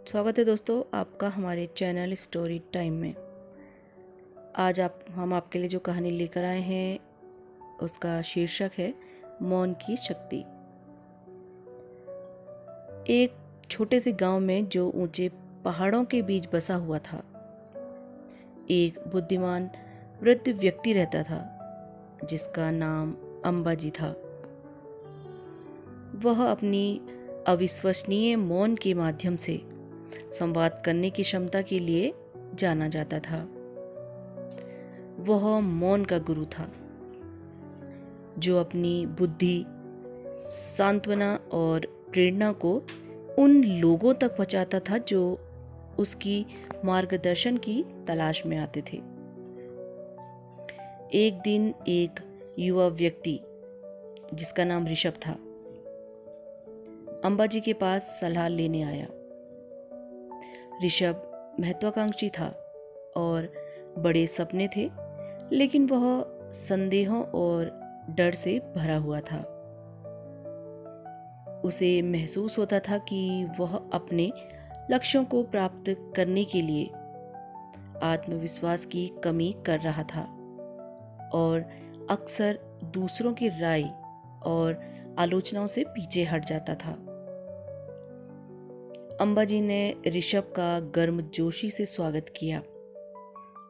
स्वागत है दोस्तों आपका हमारे चैनल स्टोरी टाइम में। आज हम आपके लिए जो कहानी लेकर आए हैं उसका शीर्षक है मौन की शक्ति। एक छोटे से गांव में जो ऊंचे पहाड़ों के बीच बसा हुआ था, एक बुद्धिमान वृद्ध व्यक्ति रहता था जिसका नाम अंबाजी था। वह अपनी अविश्वसनीय मौन के माध्यम से संवाद करने की क्षमता के लिए जाना जाता था। वह मौन का गुरु था जो अपनी बुद्धि, सांत्वना और प्रेरणा को उन लोगों तक पहुंचाता था जो उसकी मार्गदर्शन की तलाश में आते थे। एक दिन एक युवा व्यक्ति जिसका नाम ऋषभ था अंबाजी के पास सलाह लेने आया। ऋषभ महत्वाकांक्षी था और बड़े सपने थे, लेकिन वह संदेहों और डर से भरा हुआ था। उसे महसूस होता था कि वह अपने लक्ष्यों को प्राप्त करने के लिए आत्मविश्वास की कमी कर रहा था और अक्सर दूसरों की राय और आलोचनाओं से पीछे हट जाता था। अंबाजी ने ऋषभ का गर्मजोशी से स्वागत किया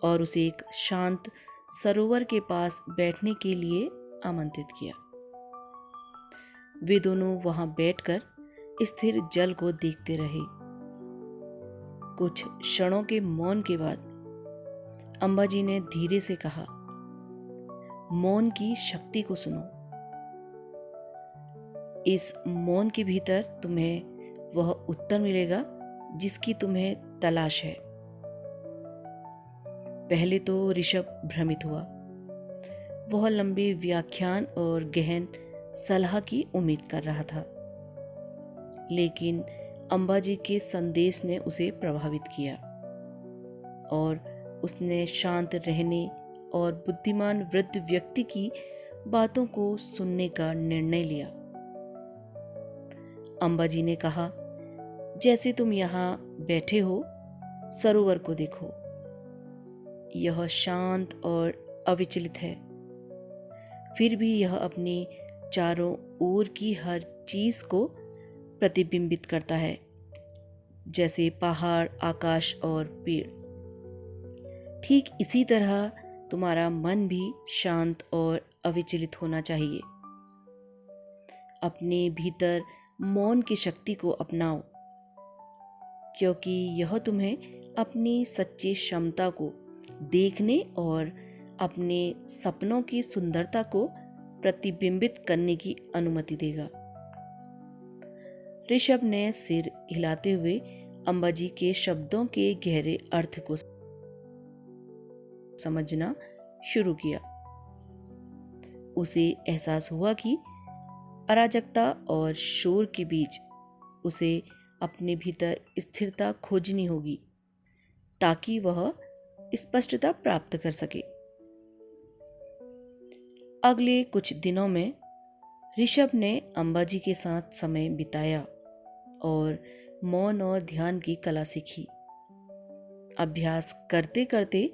और उसे एक शांत सरोवर के पास बैठने के लिए आमंत्रित किया। वे दोनों वहां बैठकर स्थिर जल को देखते रहे। कुछ क्षणों के मौन के बाद अंबाजी ने धीरे से कहा, मौन की शक्ति को सुनो। इस मौन के भीतर तुम्हें वह उत्तर मिलेगा जिसकी तुम्हें तलाश है। पहले तो ऋषभ भ्रमित हुआ। वह लंबे व्याख्यान और गहन सलाह की उम्मीद कर रहा था, लेकिन अंबाजी के संदेश ने उसे प्रभावित किया और उसने शांत रहने और बुद्धिमान वृद्ध व्यक्ति की बातों को सुनने का निर्णय लिया। अंबाजी ने कहा, जैसे तुम यहाँ बैठे हो, सरोवर को देखो। यह शांत और अविचलित है, फिर भी यह अपनी चारों ओर की हर चीज को प्रतिबिंबित करता है, जैसे पहाड़, आकाश और पेड़। ठीक इसी तरह तुम्हारा मन भी शांत और अविचलित होना चाहिए। अपने भीतर मौन की शक्ति को अपनाओ, क्योंकि यह तुम्हें अपनी सच्ची क्षमता को देखने और अपने सपनों की सुंदरता को प्रतिबिंबित करने की अनुमति देगा। ऋषभ ने सिर हिलाते हुए अंबाजी के शब्दों के गहरे अर्थ को समझना शुरू किया। उसे एहसास हुआ कि अराजकता और शोर के बीच उसे अपने भीतर स्थिरता खोजनी होगी ताकि वह स्पष्टता प्राप्त कर सके। अगले कुछ दिनों में ऋषभ ने अंबाजी के साथ समय बिताया और मौन और ध्यान की कला सीखी। अभ्यास करते करते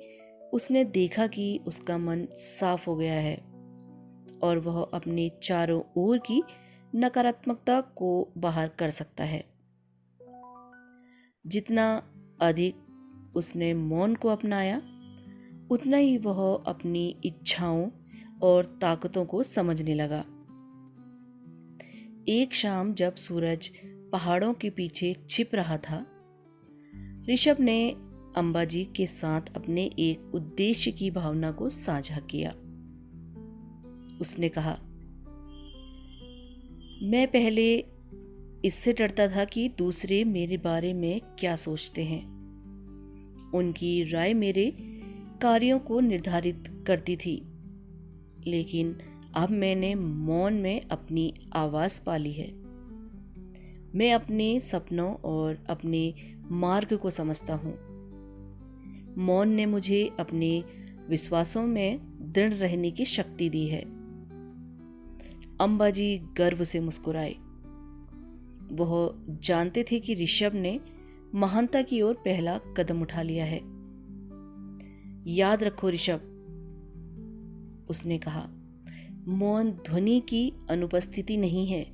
उसने देखा कि उसका मन साफ हो गया है और वह अपने चारों ओर की नकारात्मकता को बाहर कर सकता है। जितना अधिक उसने मौन को अपनाया, उतना ही वह अपनी इच्छाओं और ताकतों को समझने लगा। एक शाम जब सूरज पहाड़ों के पीछे छिप रहा था, ऋषभ ने अंबाजी के साथ अपने एक उद्देश्य की भावना को साझा किया। उसने कहा, मैं पहले इससे डरता था कि दूसरे मेरे बारे में क्या सोचते हैं। उनकी राय मेरे कार्यों को निर्धारित करती थी, लेकिन अब मैंने मौन में अपनी आवाज पाली है। मैं अपने सपनों और अपने मार्ग को समझता हूँ। मौन ने मुझे अपने विश्वासों में दृढ़ रहने की शक्ति दी है। अंबाजी गर्व से मुस्कुराए। वह जानते थे कि ऋषभ ने महानता की ओर पहला कदम उठा लिया है। याद रखो ऋषभ, उसने कहा, मौन ध्वनि की अनुपस्थिति नहीं है,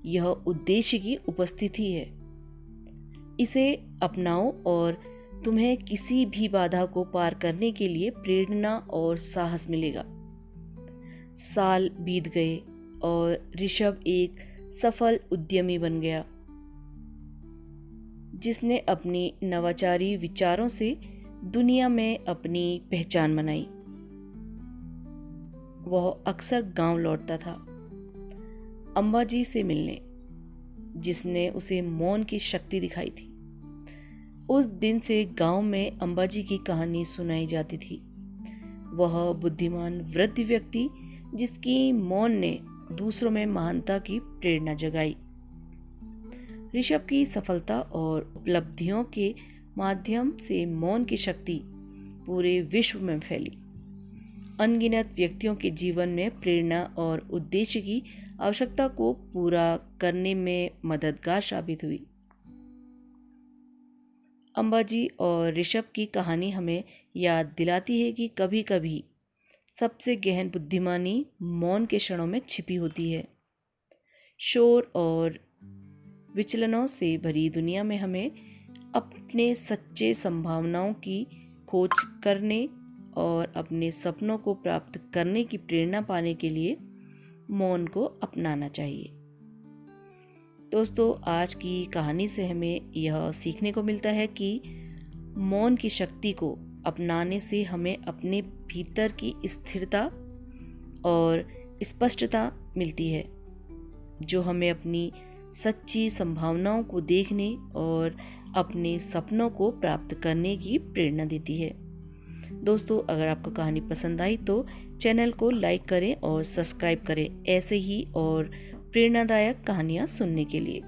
यह उद्देश्य की उपस्थिति है। इसे अपनाओ और तुम्हें किसी भी बाधा को पार करने के लिए प्रेरणा और साहस मिलेगा। साल बीत गए और ऋषभ एक सफल उद्यमी बन गया, जिसने अपनी नवाचारी विचारों से दुनिया में अपनी पहचान बनाई। वह अक्सर गांव लौटता था, अंबाजी से मिलने, जिसने उसे मौन की शक्ति दिखाई थी। उस दिन से गांव में अंबाजी की कहानी सुनाई जाती थी। वह बुद्धिमान वृद्ध व्यक्ति जिसकी मौन ने दूसरों में महानता की प्रेरणा जगाई। ऋषभ की सफलता और उपलब्धियों के माध्यम से मौन की शक्ति पूरे विश्व में फैली। अनगिनत व्यक्तियों के जीवन में प्रेरणा और उद्देश्य की आवश्यकता को पूरा करने में मददगार साबित हुई। अंबाजी और ऋषभ की कहानी हमें याद दिलाती है कि कभी कभी सबसे गहन बुद्धिमानी मौन के क्षणों में छिपी होती है। शोर और विचलनों से भरी दुनिया में हमें अपने सच्चे संभावनाओं की खोज करने और अपने सपनों को प्राप्त करने की प्रेरणा पाने के लिए मौन को अपनाना चाहिए। दोस्तों, आज की कहानी से हमें यह सीखने को मिलता है कि मौन की शक्ति को अपनाने से हमें अपने भीतर की स्थिरता और स्पष्टता मिलती है, जो हमें अपनी सच्ची संभावनाओं को देखने और अपने सपनों को प्राप्त करने की प्रेरणा देती है। दोस्तों, अगर आपको कहानी पसंद आई तो चैनल को लाइक करें और सब्सक्राइब करें ऐसे ही और प्रेरणादायक कहानियाँ सुनने के लिए।